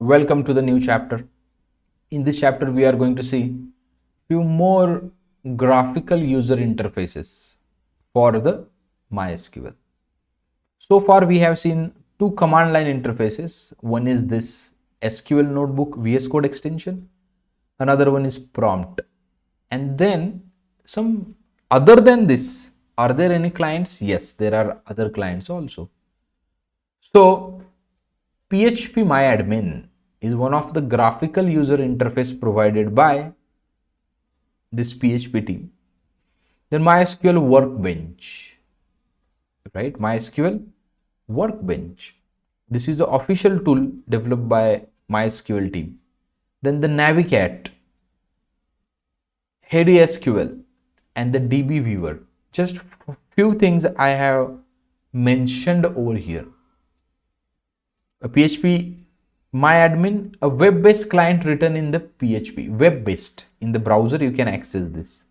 Welcome to the new chapter. In this chapter, we are going to see few more graphical user interfaces for the MySQL. So far, we have seen two command line interfaces. One is this SQL Notebook VS Code extension. Another one is prompt. And then some other than this, are there any clients? Yes, there are other clients also. So PHP is one of the graphical user interface provided by this PHP team. Then MySQL Workbench, right? MySQL Workbench. This is the official tool developed by MySQL team. Then the Navicat, SQL, and the DB Viewer. Just few things I have mentioned over here. A PHP MyAdmin, a web-based client written in the PHP, web-based. In the browser, you can access this,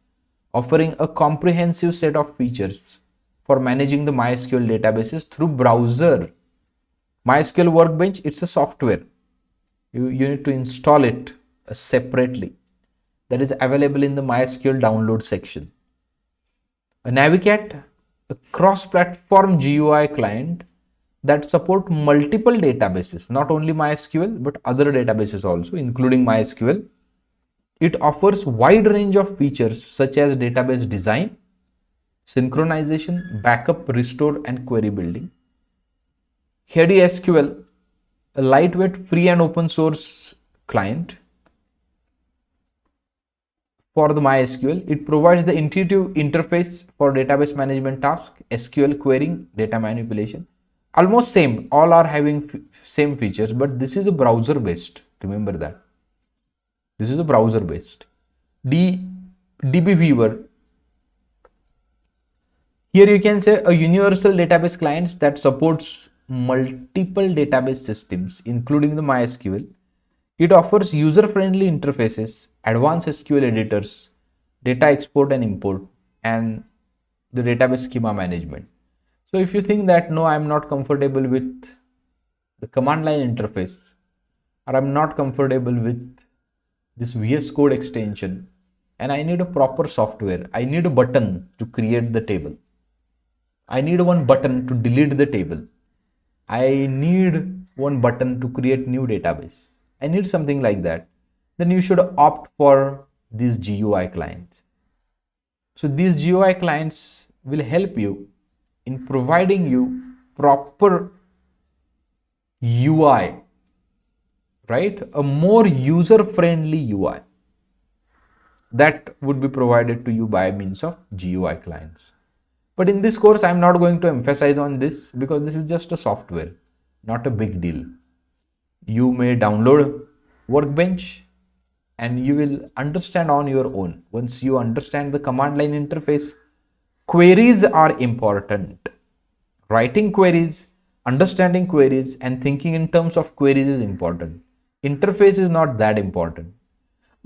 offering a comprehensive set of features for managing the MySQL databases through browser. MySQL Workbench, it's a software. You need to install it separately. That is available in the MySQL download section. A Navicat, a cross-platform GUI client that support multiple databases, not only MySQL, but other databases also, including MySQL. It offers wide range of features such as database design, synchronization, backup, restore, and query building. SQL, a lightweight, free and open source client for the MySQL. It provides the intuitive interface for database management tasks, SQL querying, data manipulation. Almost same, all are having same features, but this is a browser based. Remember that. This is a browser based. DB Viewer. Here you can say a universal database client that supports multiple database systems, including the MySQL. It offers user-friendly interfaces, advanced SQL editors, data export and import, and the database schema management. So if you think that no, I'm not comfortable with the command line interface, or I'm not comfortable with this VS Code extension, and I need a proper software, I need a button to create the table, I need one button to delete the table, I need one button to create new database, I need something like that, then you should opt for these GUI clients. So these GUI clients will help you in providing you proper UI, right? A more user-friendly UI that would be provided to you by means of GUI clients. But in this course, I'm not going to emphasize on this because this is just a software, not a big deal. You may download Workbench and you will understand on your own. Once you understand the command line interface, queries are important. Writing queries, understanding queries, and thinking in terms of queries is important. Interface is not that important.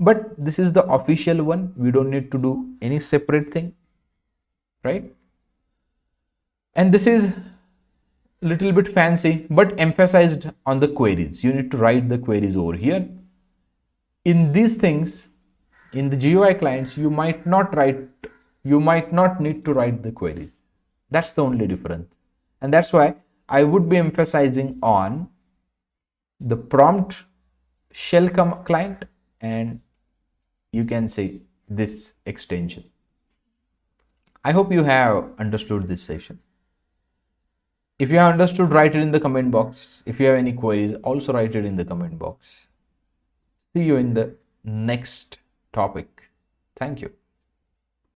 But this is the official one. We don't need to do any separate thing, right? And this is a little bit fancy, but emphasized on the queries. You need to write the queries over here. In these things, in the GUI clients, you might not need to write the queries. That's the only difference. And that's why I would be emphasizing on the prompt shell client, and you can say this extension. I hope you have understood this session. If you have understood, write it in the comment box. If you have any queries, also write it in the comment box. See you in the next topic. Thank you.